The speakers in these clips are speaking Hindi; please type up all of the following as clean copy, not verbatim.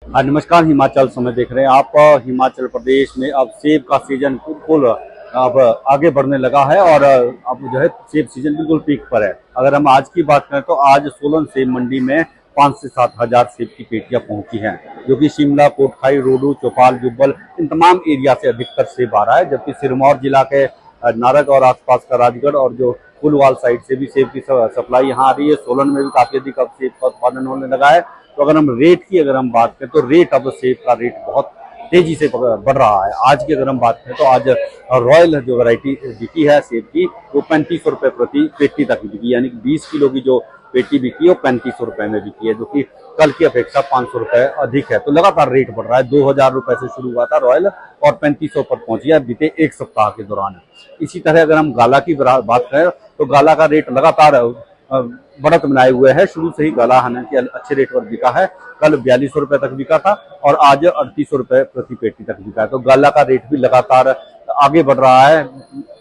हाँ, नमस्कार। हिमाचल समय देख रहे हैं आप। हिमाचल प्रदेश में अब सेब का सीजन बिल्कुल अब आगे बढ़ने लगा है और अब जो है सेब सीजन बिल्कुल पीक पर है। अगर हम आज की बात करें तो आज सोलन सेब मंडी में 5 से 7 हजार सेब की पेटियां पहुंची हैं, जो कि शिमला, कोटखाई, रोडू, चौपाल, जुब्बल इन तमाम एरिया से अधिकतर सेब आ रहा है। जबकि सिरमौर जिला के नारग और आसपास का राजगढ़ और जो फुलवाल साइड से भी सेब की सप्लाई यहाँ आ रही है। सोलन में भी काफी अधिक अब सेब का उत्पादन होने लगा है। तो अगर हम रेट की बात करें तो रेट अब सेब का रेट बहुत तेजी से बढ़ रहा है। आज की अगर हम बात करें तो आज रॉयल जो वैरायटी बिकी है सेब की वो 3500 रुपये प्रति पेटी तक बिकी, यानी कि 20 किलो की जो पेटी बिकी है वो 3500 रुपये में बिकी है, जो कि कल की अपेक्षा 500 रुपये अधिक है। तो लगातार रेट बढ़ रहा है। 2000 रुपये से शुरू हुआ था रॉयल और 3500 पर पहुंच गया बीते एक सप्ताह के दौरान। इसी तरह अगर हम गाला की बात करें तो गाला का रेट लगातार बढ़त बनाए हुए है। शुरू से ही गाला हालांकि अच्छे रेट पर बिका है। कल 4200 रुपये तक बिका था और आज 3800 रुपये प्रति पेटी तक बिका है। तो गाला का रेट भी लगातार आगे बढ़ रहा है।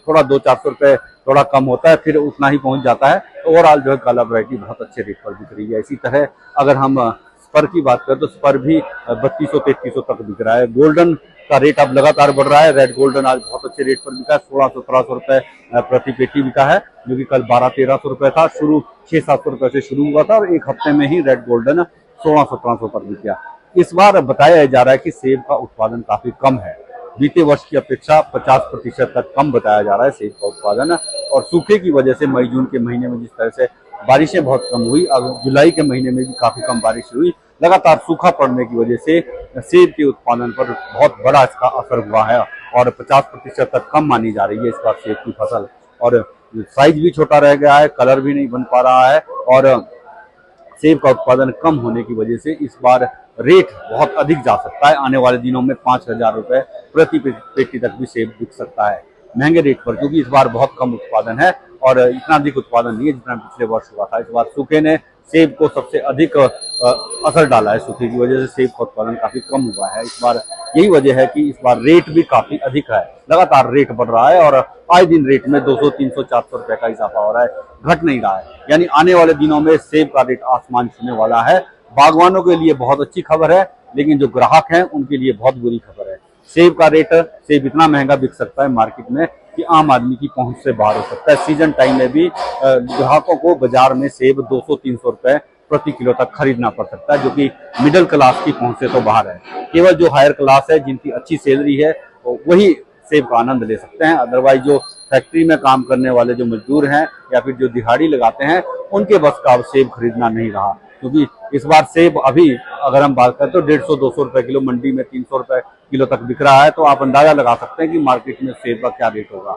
थोड़ा 200-400 रुपये थोड़ा कम होता है, फिर उतना ही पहुंच जाता है। तो ओवरऑल जो है गाला वैरायटी बहुत अच्छे रेट पर बिक रही है। इसी तरह अगर हम स्पर की बात करें तो स्पर भी 3200-3300 तक बिक रहा है। गोल्डन का रेट अब लगातार बढ़ रहा है। रेड गोल्डन आज बहुत अच्छे रेट पर बिका है। 1600-1700 रुपये प्रति पेटी बिका है, जो कि कल 1200-1300 रुपये था। शुरू 600-700 रुपये से शुरू हुआ था और एक हफ्ते में ही रेड गोल्डन 1600-1700 पर बिक गया। इस बार बताया जा रहा है कि सेब का उत्पादन काफी कम है। बीते वर्ष की अपेक्षा 50% तक कम बताया जा रहा है सेब का उत्पादन। और सूखे की वजह से मई जून के महीने में जिस तरह से बारिशें बहुत कम हुई, अब जुलाई के महीने में भी काफी कम बारिश हुई। लगातार सूखा पड़ने की वजह से सेब के उत्पादन पर बहुत बड़ा इसका असर हुआ है और 50% तक कम मानी जा रही है इस बार सेब की फसल। और साइज भी छोटा रह गया है, कलर भी नहीं बन पा रहा है और सेब का उत्पादन कम होने की वजह से इस बार रेट बहुत अधिक जा सकता है। आने वाले दिनों में 5000 रुपये प्रति पेटी तक भी सेब बिक सकता है महंगे रेट पर, क्योंकि इस बार बहुत कम उत्पादन है और इतना अधिक उत्पादन नहीं है जितना पिछले वर्ष हुआ था। इस बार सूखे ने सेब को सबसे अधिक असर डाला है। सूखे की वजह से सेब का उत्पादन काफी कम हुआ है इस बार। यही वजह है कि इस बार रेट भी काफी अधिक है। लगातार रेट बढ़ रहा है और आए दिन रेट में 200-300-400 रुपये का इजाफा हो रहा है, घट नहीं रहा है। यानी आने वाले दिनों में सेब का रेट आसमान छूने वाला है। बागवानों के लिए बहुत अच्छी खबर है, लेकिन जो ग्राहक हैं उनके लिए बहुत बुरी खबर है। सेब इतना महंगा बिक सकता है मार्केट में कि आम आदमी की पहुंच से बाहर हो सकता है। सीजन टाइम में भी ग्राहकों को बाजार में सेब 200-300 रुपये प्रति किलो तक खरीदना पड़ सकता है, जो कि मिडिल क्लास की पहुंच से तो बाहर है। केवल जो हायर क्लास है, जिनकी अच्छी सैलरी है, वही सेब का आनंद ले सकते हैं। अदरवाइज जो फैक्ट्री में काम करने वाले जो मजदूर हैं या फिर जो दिहाड़ी लगाते हैं, उनके बस का अब सेब खरीदना नहीं रहा। क्योंकि इस बार सेब अभी अगर हम बात करें तो 150-200 रुपये किलो, मंडी में 300 रुपये किलो तक बिक रहा है। तो आप अंदाजा लगा सकते हैं कि मार्केट में सेब का क्या रेट होगा।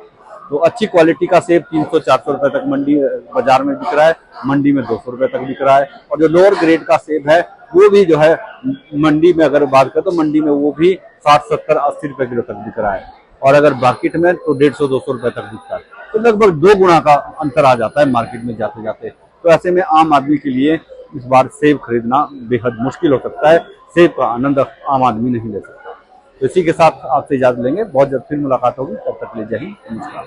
तो अच्छी क्वालिटी का सेब 300-400 रुपये तक बाजार में बिक रहा है, मंडी में 200 रुपये तक बिक रहा है। और जो लोअर ग्रेड का सेब है वो भी जो है मंडी में अगर बात करें तो मंडी में वो भी 60-70-80 रुपये किलो तक बिक रहा है और अगर मार्केट में तो 150-200 रुपये तक बिकता है। तो लगभग 2 गुना का अंतर आ जाता है मार्केट में जाते जाते। तो ऐसे में आम आदमी के लिए इस बार सेब खरीदना बेहद मुश्किल हो सकता है। सेब का आनंद आम आदमी नहीं ले सकता। तो इसी के साथ आपसे इजाजत लेंगे। बहुत जल्द फिर मुलाकात होगी। तब तक ले जय हिंद, नमस्कार।